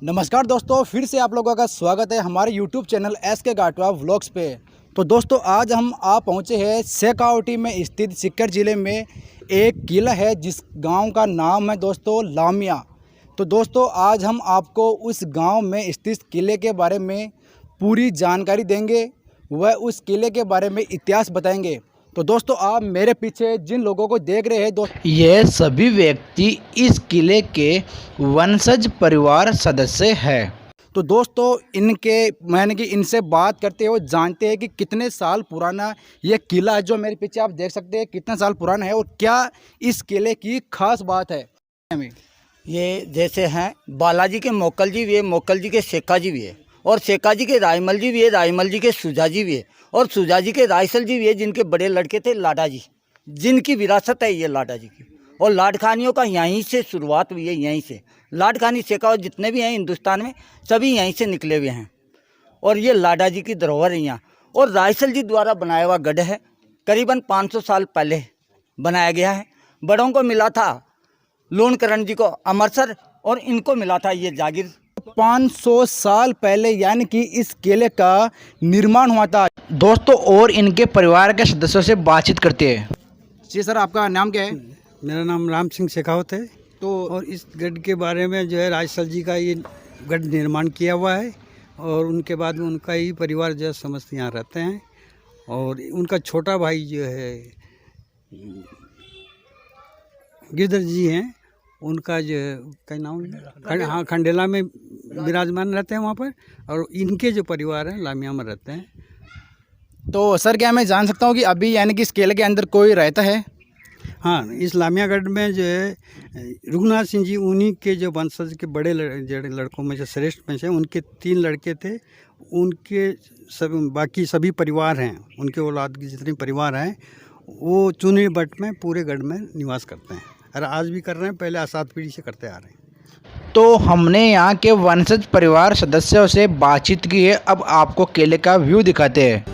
नमस्कार दोस्तों, फिर से आप लोगों का स्वागत है हमारे YouTube चैनल SK गाटवा व्लॉग्स पे। तो दोस्तों आज हम पहुँचे हैं शेखावाटी में स्थित सीकर ज़िले में एक किला है जिस गांव का नाम है दोस्तों लामिया। तो दोस्तों आज हम आपको उस गांव में स्थित किले के बारे में पूरी जानकारी देंगे, वह उस किले के बारे में इतिहास बताएंगे। तो दोस्तों आप मेरे पीछे जिन लोगों को देख रहे हैं दोस्तों, ये सभी व्यक्ति इस किले के वंशज परिवार सदस्य हैं। तो दोस्तों इनसे बात करते हैं, वो जानते हैं कि कितने साल पुराना ये किला है। जो मेरे पीछे आप देख सकते हैं कितना साल पुराना है और क्या इस किले की खास बात है। ये जैसे हैं बालाजी के मोकल जी भी है, मोकल जी के शेखा जी भी है, और शेखा जी के रायमल जी भी है, रायमल जी के सुजा जी भी है, और सुजा जी के रायसल जी भी है, जिनके बड़े लड़के थे लाडा जी, जिनकी विरासत है ये लाडा जी की। और लाड खानियों का यहीं से शुरुआत हुई है, यहीं से लाड खानी शेखा और जितने भी हैं हिंदुस्तान में सभी यहीं से निकले हुए हैं। और ये लाडा जी की धरोहर है यहाँ। और रायसल जी द्वारा बनाया हुआ गढ़ है, करीबन 500 साल पहले बनाया गया है। बड़ों को मिला था लोणकरण जी को अमृतसर, और इनको मिला था ये जागीर 500 साल पहले, यानी कि इस किले का निर्माण हुआ था दोस्तों। और इनके परिवार के सदस्यों से बातचीत करते हैं। जी सर, आपका नाम क्या है? मेरा नाम राम सिंह शेखावत है। तो और इस गढ़ के बारे में जो है राजसल जी का ये गढ़ निर्माण किया हुआ है, और उनके बाद में उनका ही परिवार जो है समस्त यहाँ रहते हैं। और उनका छोटा भाई जो है गिरधर जी हैं, उनका जो है क्या नाम हाँ खंडेला में विराजमान रहते हैं वहाँ पर, और इनके जो परिवार हैं लामिया में रहते हैं। तो सर क्या मैं जान सकता हूँ कि अभी यानी कि इस किले के अंदर कोई रहता है? हाँ, इस लामियागढ़ में जो है रघुनाथ सिंह जी, उन्हीं के जो वंशज के बड़े लड़कों में से श्रेष्ठ में से उनके 3 लड़के थे। उनके बाकी सभी परिवार हैं, उनके औलाद के जितने परिवार हैं वो चुनी बट में पूरे गढ़ में निवास करते हैं, और आज भी कर रहे हैं, पहले 7 पीढ़ी से करते आ रहे हैं। तो हमने यहाँ के वंशज परिवार सदस्यों से बातचीत की है, अब आपको किले का व्यू दिखाते हैं।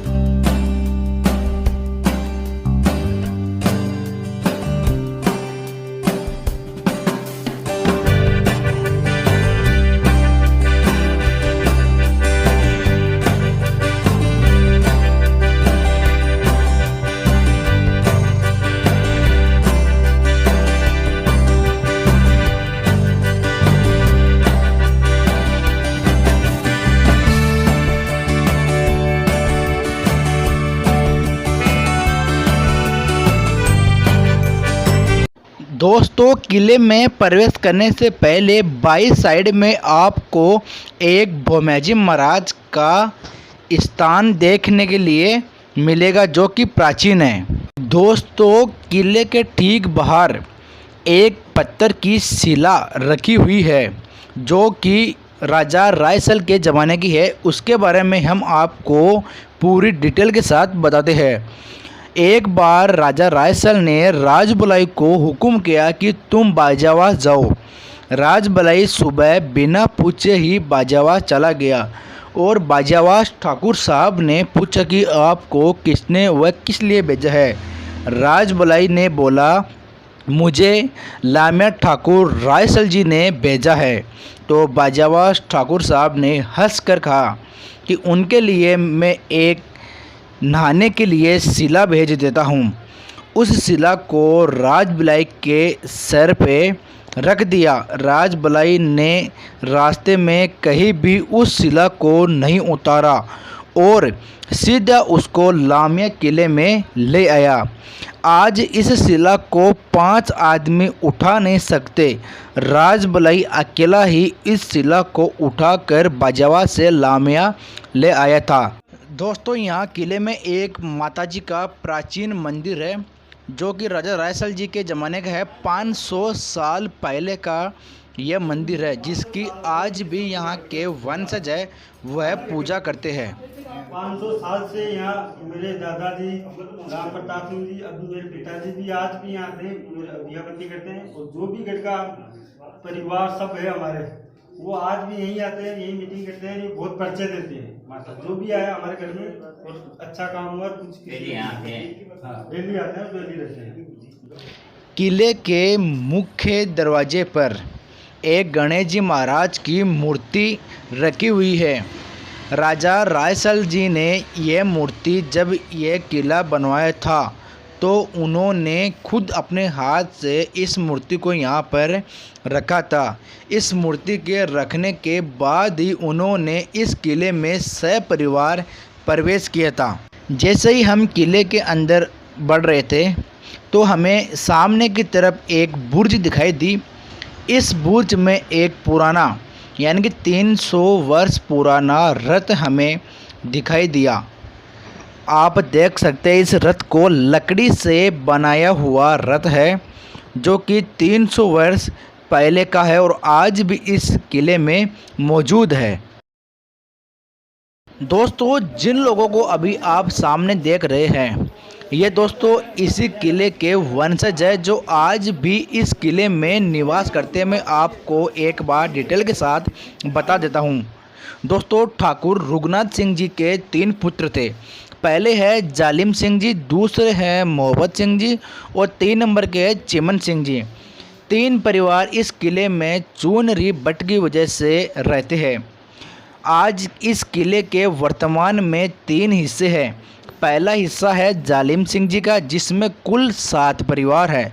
दोस्तों किले में प्रवेश करने से पहले बाई साइड में आपको एक भोमैजी महाराज का स्थान देखने के लिए मिलेगा, जो कि प्राचीन है। दोस्तों किले के ठीक बाहर एक पत्थर की शिला रखी हुई है, जो कि राजा रायसल के ज़माने की है। उसके बारे में हम आपको पूरी डिटेल के साथ बताते हैं। एक बार राजा रायसल ने राजबलाई को हुक्म किया कि तुम बाजावास जाओ। राजबलाई सुबह बिना पूछे ही बाजावास चला गया, और बाजावास ठाकुर साहब ने पूछा कि आपको किसने व किस लिए भेजा है। राजबलाई ने बोला, मुझे लामिया ठाकुर रायसल जी ने भेजा है। तो बाजावास ठाकुर साहब ने हंसकर कहा कि उनके लिए मैं एक नहाने के लिए शिला भेज देता हूँ। उस शिला को राजबलाई के सर पे रख दिया। राजबलाई ने रास्ते में कहीं भी उस शिला को नहीं उतारा और सीधा उसको लामिया किले में ले आया। आज इस शिला को 5 आदमी उठा नहीं सकते। राजबलाई अकेला ही इस शिला को उठाकर बाजावा से लामिया ले आया था। दोस्तों यहाँ किले में एक माताजी का प्राचीन मंदिर है, जो कि राजा रायसल जी के ज़माने का है। 500 साल पहले का यह मंदिर है, जिसकी आज भी यहाँ के वंशज है वह पूजा करते हैं। 500 साल से यहाँ मेरे दादाजी राम प्रताप सिंह जी, अभी मेरे पिताजी भी आज भी यहाँ से दियाबत्ती करते हैं। और जो भी घर का परिवार सब है हमारे, वो आज भी यहीं आते हैं, यहीं मीटिंग करते हैं। ये बहुत परिचय देते हैं, जो भी आया हमारे घर में और अच्छा काम हुआ कुछ डेली आते हैं, डेली रहते हैं। किले के मुख्य दरवाजे पर एक गणेश जी महाराज की मूर्ति रखी हुई है। राजा रायसल जी ने यह मूर्ति जब यह किला बनवाया था तो उन्होंने खुद अपने हाथ से इस मूर्ति को यहाँ पर रखा था। इस मूर्ति के रखने के बाद ही उन्होंने इस किले में सपरिवार प्रवेश किया था। जैसे ही हम किले के अंदर बढ़ रहे थे तो हमें सामने की तरफ एक बुर्ज दिखाई दी। इस बुर्ज में एक पुराना यानी कि 300 वर्ष पुराना रथ हमें दिखाई दिया। आप देख सकते हैं इस रथ को लकड़ी से बनाया हुआ रथ है जो कि 300 वर्ष पहले का है और आज भी इस किले में मौजूद है। दोस्तों, जिन लोगों को अभी आप सामने देख रहे हैं ये दोस्तों इसी किले के वंशज है जो आज भी इस किले में निवास करते हैं। मैं आपको एक बार डिटेल के साथ बता देता हूँ। दोस्तों, ठाकुर रघुनाथ सिंह जी के 3 पुत्र थे। पहले है जालिम सिंह जी, दूसरे हैं मोहब्बत सिंह जी और 3 नंबर के है चिमन सिंह जी। 3 परिवार इस किले में चूनरी बट की वजह से रहते हैं। आज इस किले के वर्तमान में 3 हिस्से हैं। पहला हिस्सा है जालिम सिंह जी का जिसमें कुल 7 परिवार है।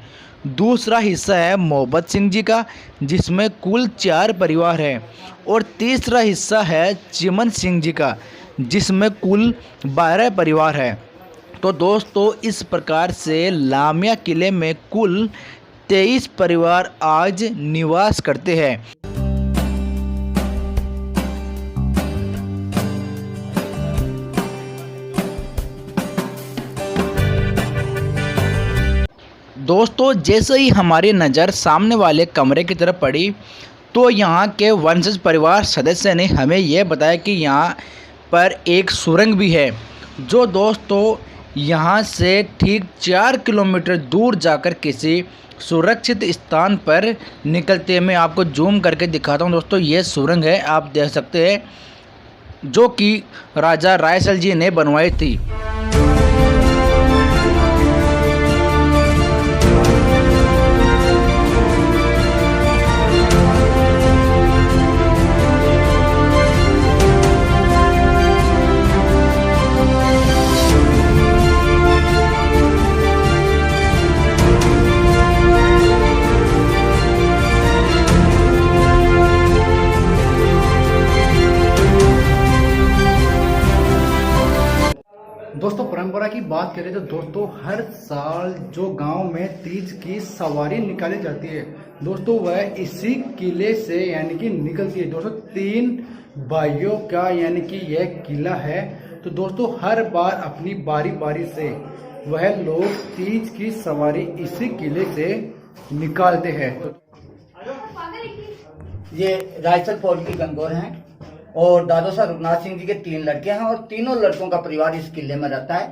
दूसरा हिस्सा है मोहब्बत सिंह जी का जिसमें कुल 4 परिवार है और तीसरा हिस्सा है चिमन सिंह जी का जिसमें कुल 12 परिवार है। तो दोस्तों, इस प्रकार से लामिया किले में कुल 23 परिवार आज निवास करते हैं। दोस्तों, जैसे ही हमारी नज़र सामने वाले कमरे की तरफ पड़ी तो यहाँ के वंशज परिवार सदस्य ने हमें यह बताया कि यहाँ पर एक सुरंग भी है जो दोस्तों यहाँ से ठीक 4 किलोमीटर दूर जाकर किसी सुरक्षित स्थान पर निकलते हैं। मैं आपको जूम करके दिखाता हूँ। दोस्तों, ये सुरंग है, आप देख सकते हैं, जो कि राजा रायसल जी ने बनवाई थी। दोस्तों, परंपरा की बात करें तो दोस्तों हर साल जो गांव में तीज की सवारी निकाली जाती है दोस्तों वह इसी किले से यानी कि निकलती है। दोस्तों, 3 भाइयों का यानी कि यह किला है। तो दोस्तों हर बार अपनी बारी बारी से वह लोग तीज की सवारी इसी किले से निकालते हैं। ये रायसल फौज की गंगोर हैं और दादो साहब रघुनाथ सिंह जी के 3 लड़के हैं और तीनों लड़कों का परिवार इस किले में रहता है।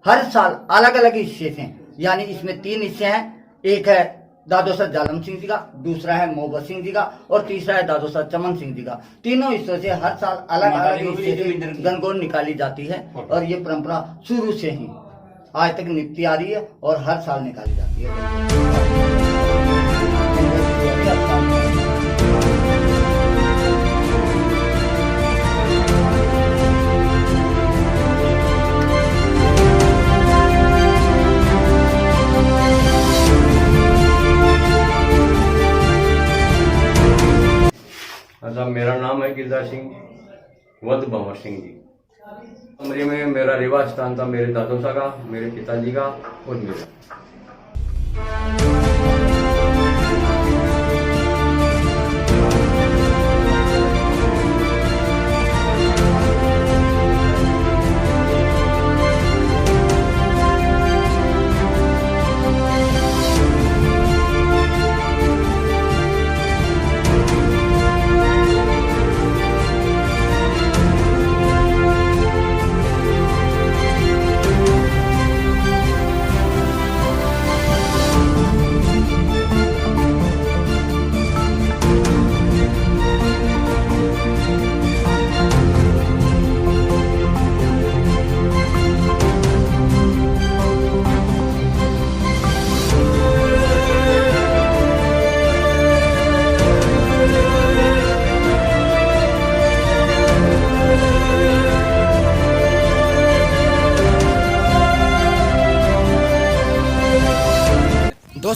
हर साल अलग अलग हिस्से से, यानी इसमें 3 हिस्से हैं। एक है दादो साहब जालम सिंह जी का, दूसरा है मोहब्बत सिंह जी का और तीसरा है दादो साहब चमन सिंह जी का। तीनों हिस्सों से हर साल अलग अलग हिस्से से गंगोर निकाली जाती है और ये परंपरा शुरू से ही आज तक निभती आ रही है और हर साल निकाली जाती है। मेरा नाम है गिरदार सिंह वध भंवर सिंह जी। कमरे में मेरा रिवाज स्थान था मेरे दादों का, मेरे पिताजी का और मेरा।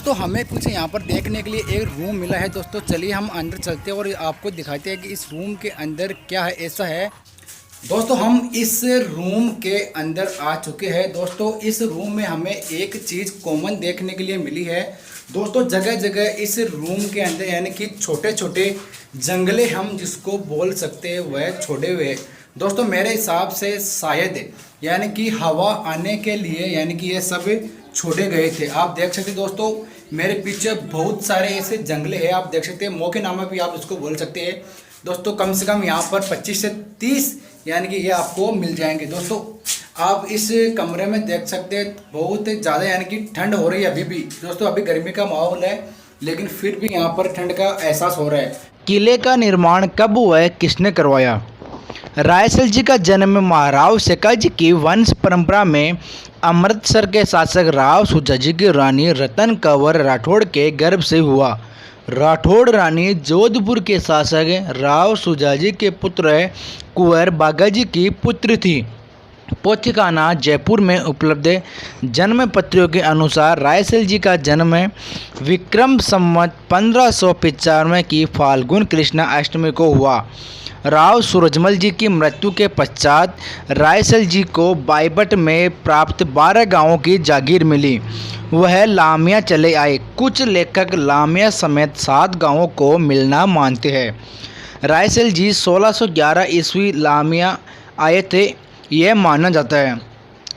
दोस्तों हमें कुछ यहाँ पर देखने के लिए एक रूम मिला है दोस्तों। चलिए हम अंदर चलते हैं और आपको दिखाते हैं कि इस रूम के अंदर क्या है। ऐसा है दोस्तों, हम इस रूम के अंदर आ चुके हैं दोस्तों। इस रूम में हमें एक चीज़ कॉमन देखने के लिए मिली है दोस्तों। जगह जगह इस रूम के अंदर यानी कि छोटे छोटे जंगले हम जिसको बोल सकते हैं वह छोड़े हुए दोस्तों। मेरे हिसाब से शायद यानी कि हवा आने के लिए यानी कि ये सब छोड़े गए थे। आप देख सकते हैं दोस्तों मेरे पीछे बहुत सारे ऐसे जंगले हैं, आप देख सकते हैं। मौकेनामा भी आप इसको बोल सकते हैं दोस्तों। कम से कम यहाँ पर 25 से 30 यानी कि ये आपको मिल जाएंगे दोस्तों। आप इस कमरे में देख सकते हैं बहुत ज़्यादा यानी कि ठंड हो रही है अभी भी दोस्तों। अभी गर्मी का माहौल है लेकिन फिर भी यहाँ पर ठंड का एहसास हो रहा है। किले का निर्माण कब हुआ है, किसने करवाया? रायसल जी का जन्म महाराव शेखाजी की वंश परंपरा में अमृतसर के शासक राव सुजाजी की रानी रतन कंवर राठौड़ के गर्भ से हुआ। राठौड़ रानी जोधपुर के शासक राव सुजाजी के पुत्र कुंवर बागाजी की पुत्री थी। पोथिखाना जयपुर में उपलब्ध जन्म पत्रियों के अनुसार रायसल जी का जन्म विक्रम संवत 1595 की फाल्गुन कृष्णा अष्टमी को हुआ। राव सूरजमल जी की मृत्यु के पश्चात रायसल जी को बाइबट में प्राप्त 12 गांवों की जागीर मिली। वह लामिया चले आए। कुछ लेखक लामिया समेत 7 गांवों को मिलना मानते हैं। रायसल जी 1611 ईस्वी लामिया आए थे, यह माना जाता है।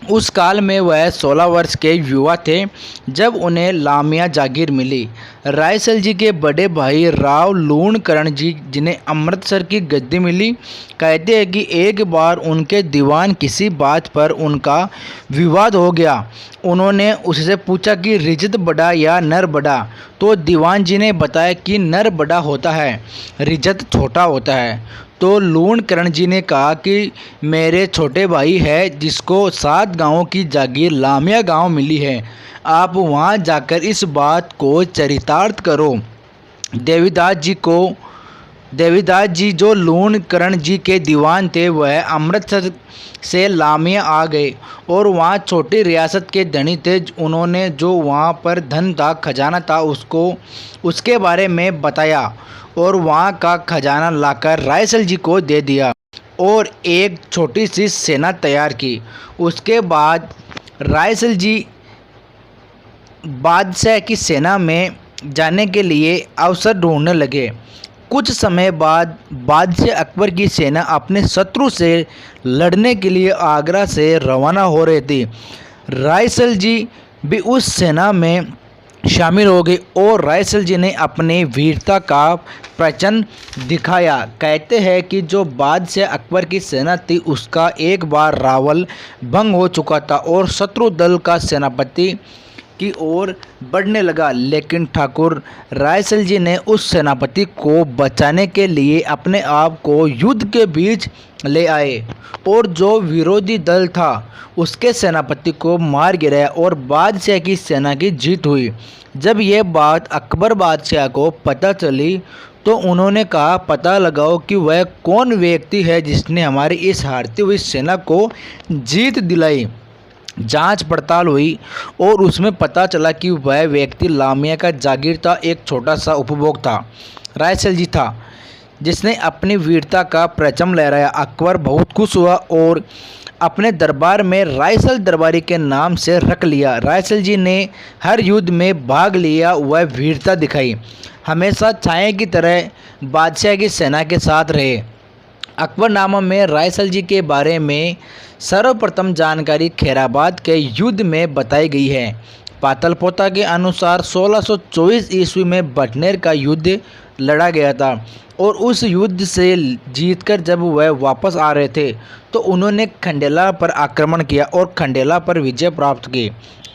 उस काल में वह 16 वर्ष के युवा थे जब उन्हें लामिया जागीर मिली। रायसल जी के बड़े भाई राव लूणकरण जी जिन्हें अमृतसर की गद्दी मिली, कहते हैं कि एक बार उनके दीवान किसी बात पर उनका विवाद हो गया। उन्होंने उससे पूछा कि रिजत बड़ा या नर बड़ा, तो दीवान जी ने बताया कि नर बड़ा होता है, रिजत छोटा होता है। तो लूणकरण जी ने कहा कि मेरे छोटे भाई है जिसको 7 गांवों की जागीर लामिया गांव मिली है, आप वहां जाकर इस बात को चरितार्थ करो। देवीदास जी जो लूणकरण जी के दीवान थे वह अमृतसर से लामिया आ गए और वहाँ छोटी रियासत के धनी थे। उन्होंने जो वहाँ पर धन था, खजाना था, उसके बारे में बताया और वहाँ का खजाना लाकर रायसल जी को दे दिया और एक छोटी सी सेना तैयार की। उसके बाद रायसल जी बादशाह की सेना में जाने के लिए अवसर ढूंढने लगे। कुछ समय बाद बादशाह अकबर की सेना अपने शत्रु से लड़ने के लिए आगरा से रवाना हो रही थी। रायसल जी भी उस सेना में शामिल हो गए और रायसल जी ने अपनी वीरता का प्रदर्शन दिखाया। कहते हैं कि जो बादशाह अकबर की सेना थी उसका एक बार रावल भंग हो चुका था और शत्रु दल का सेनापति की ओर बढ़ने लगा, लेकिन ठाकुर रायसल जी ने उस सेनापति को बचाने के लिए अपने आप को युद्ध के बीच ले आए और जो विरोधी दल था उसके सेनापति को मार गिराया और बादशाह की सेना की जीत हुई। जब यह बात अकबर बादशाह को पता चली तो उन्होंने कहा, पता लगाओ कि वह कौन व्यक्ति है जिसने हमारी इस हारती हुई सेना को जीत दिलाई। जांच पड़ताल हुई और उसमें पता चला कि वह व्यक्ति लामिया का जागीरता एक छोटा सा उपभोक्ता रायसल जी था जिसने अपनी वीरता का परचम लहराया। अकबर बहुत खुश हुआ और अपने दरबार में रायसल दरबारी के नाम से रख लिया। रायसल जी ने हर युद्ध में भाग लिया, वह वीरता दिखाई, हमेशा छाया की तरह बादशाह की सेना के साथ रहे। अकबरनामा में रायसल जी के बारे में सर्वप्रथम जानकारी खैराबाद के युद्ध में बताई गई है। पातलपोता के अनुसार 1624 ईस्वी में बटनेर का युद्ध लड़ा गया था और उस युद्ध से जीतकर जब वह वापस आ रहे थे तो उन्होंने खंडेला पर आक्रमण किया और खंडेला पर विजय प्राप्त की।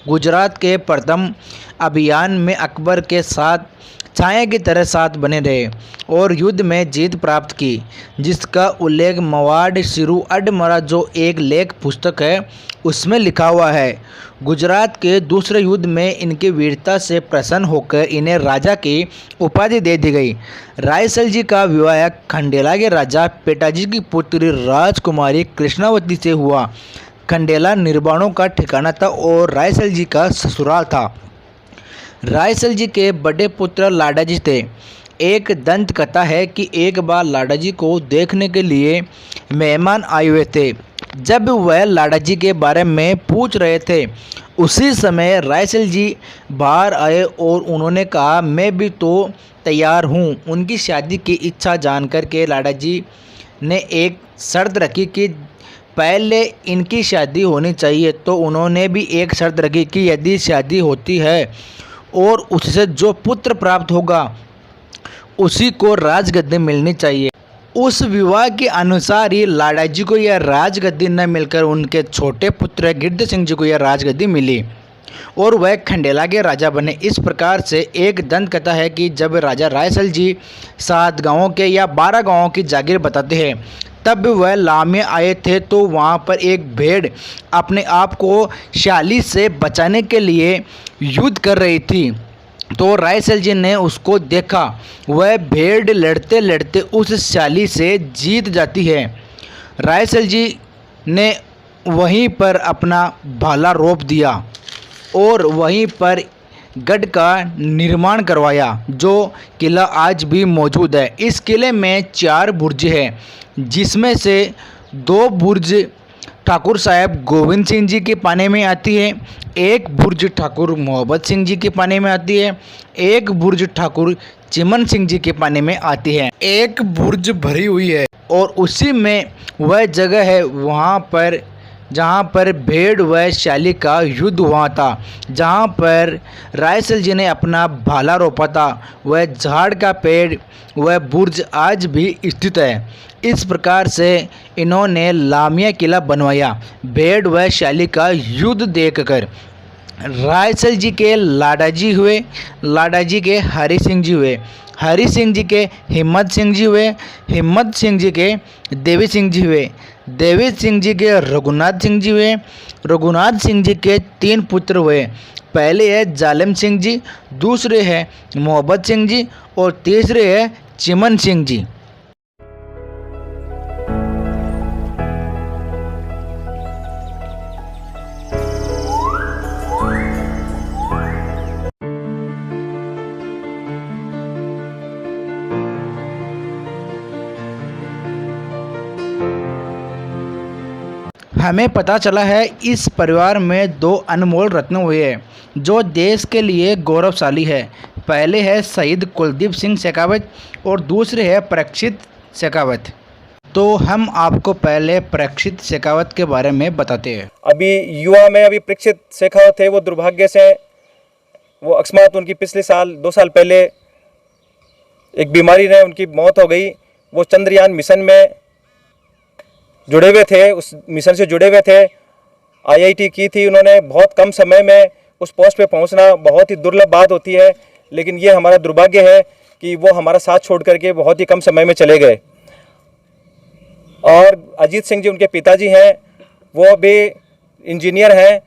गुजरात के प्रथम अभियान में अकबर के साथ छाया की तरह साथ बने रहे और युद्ध में जीत प्राप्त की, जिसका उल्लेख मवाड़ सिरू अडमरा जो एक लेख पुस्तक है उसमें लिखा हुआ है। गुजरात के दूसरे युद्ध में इनकी वीरता से प्रसन्न होकर इन्हें राजा की उपाधि दे दी गई। रायसल जी का विवाह खंडेला के राजा पेटाजी की पुत्री राजकुमारी कृष्णावती से हुआ। खंडेला निर्वाणों का ठिकाना था और रायसल जी का ससुराल था। रायसल जी के बड़े पुत्र लाडा जी थे। एक दंत कथा है कि एक बार लाडा जी को देखने के लिए मेहमान आए हुए थे। जब वह लाडा जी के बारे में पूछ रहे थे, उसी समय रायसल जी बाहर आए और उन्होंने कहा, मैं भी तो तैयार हूँ। उनकी शादी की इच्छा जानकर के लाडा जी ने एक शर्त रखी कि पहले इनकी शादी होनी चाहिए। तो उन्होंने भी एक शर्त रखी कि यदि शादी होती है और उससे जो पुत्र प्राप्त होगा उसी को राजगद्दी मिलनी चाहिए। उस विवाह के अनुसार ही लाडा जी को यह राजगद्दी न मिलकर उनके छोटे पुत्र गिरधर सिंह जी को यह राजगद्दी मिली और वह खंडेला के राजा बने। इस प्रकार से एक दंत कथा है कि जब राजा रायसल जी 7 गांवों के या 12 गांवों की जागीर बताते हैं, तब वह लामे आए थे तो वहां पर एक भेड़ अपने आप को शाली से बचाने के लिए युद्ध कर रही थी। तो रायसल जी ने उसको देखा। वह भेड़ लड़ते लड़ते उस शाली से जीत जाती है। रायसल जी ने वहीं पर अपना भाला रोप दिया और वहीं पर गढ़ का निर्माण करवाया, जो किला आज भी मौजूद है। इस किले में 4 बुर्ज हैं, जिसमें से 2 बुर्ज ठाकुर साहब गोविंद सिंह जी के पाने में आती है, एक बुर्ज ठाकुर मोहब्बत सिंह जी के पाने में आती है, एक बुर्ज ठाकुर चिमन सिंह जी के पाने में आती है। एक बुर्ज भरी हुई है और उसी में वह जगह है वहाँ पर जहाँ पर भेड़ व शाली का युद्ध हुआ था, जहाँ पर रायसल जी ने अपना भाला रोपा था। वह झाड़ का पेड़ वह बुर्ज आज भी स्थित है। इस प्रकार से इन्होंने लामिया किला बनवाया भेड़ व शाली का युद्ध देखकर। रायसल जी के लाडा जी हुए, लाडा जी के हरि सिंह जी हुए, हरि सिंह जी के हिम्मत सिंह जी हुए, हिम्मत सिंह जी के देवी सिंह जी हुए, देवी सिंह जी के रघुनाथ सिंह जी हुए, रघुनाथ सिंह जी के 3 पुत्र हुए। पहले है जालिम सिंह जी, दूसरे है मोहब्बत सिंह जी और तीसरे है चिमन सिंह जी। हमें पता चला है इस परिवार में 2 अनमोल रत्न हुए हैं जो देश के लिए गौरवशाली है। पहले है शहीद कुलदीप सिंह शेखावत और दूसरे है परीक्षित शेखावत। तो हम आपको पहले परीक्षित शेखावत के बारे में बताते हैं। अभी युवा में अभी परीक्षित शेखावत थे, वो दुर्भाग्य से वो अकस्मात उनकी पिछले साल 2 साल पहले एक बीमारी ने उनकी मौत हो गई। वो चंद्रयान मिशन में जुड़े हुए थे, उस मिशन से जुड़े हुए थे। आईआईटी की थी उन्होंने। बहुत कम समय में उस पोस्ट पे पहुंचना बहुत ही दुर्लभ बात होती है, लेकिन ये हमारा दुर्भाग्य है कि वो हमारा साथ छोड़ करके बहुत ही कम समय में चले गए। और अजीत सिंह जी उनके पिताजी हैं, वो भी इंजीनियर हैं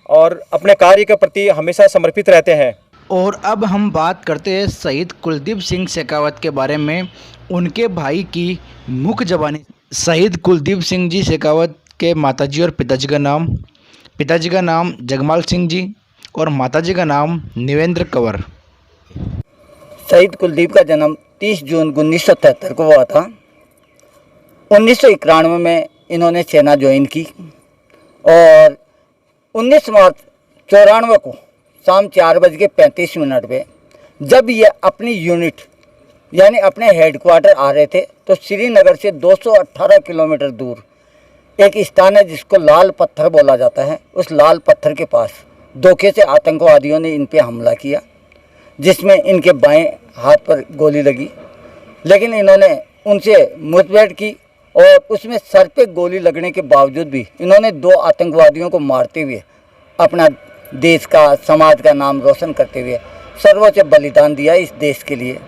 और अपने कार्य के प्रति हमेशा समर्पित रहते हैं। और अब हम बात करते हैं शहीद कुलदीप सिंह शेखावत के बारे में, उनके भाई की मुख्य जबानी। शहीद कुलदीप सिंह जी शेखावत के माताजी और पिताजी का नाम जगमाल सिंह जी और माताजी का नाम निवेंद्र कंवर। शहीद कुलदीप का जन्म 30 जून 1973 को हुआ था। 1991 में इन्होंने सेना ज्वाइन की और 19 मार्च 94 को शाम 4:35 पे जब ये अपनी यूनिट यानी अपने हेडक्वार्टर आ रहे थे तो श्रीनगर से 218 किलोमीटर दूर एक स्थान है जिसको लाल पत्थर बोला जाता है। उस लाल पत्थर के पास धोखे से आतंकवादियों ने इन पे हमला किया, जिसमें इनके बाएं हाथ पर गोली लगी, लेकिन इन्होंने उनसे मुठभेड़ की और उसमें सर पे गोली लगने के बावजूद भी इन्होंने 2 आतंकवादियों को मारते हुए अपना देश का समाज का नाम रोशन करते हुए सर्वोच्च बलिदान दिया इस देश के लिए।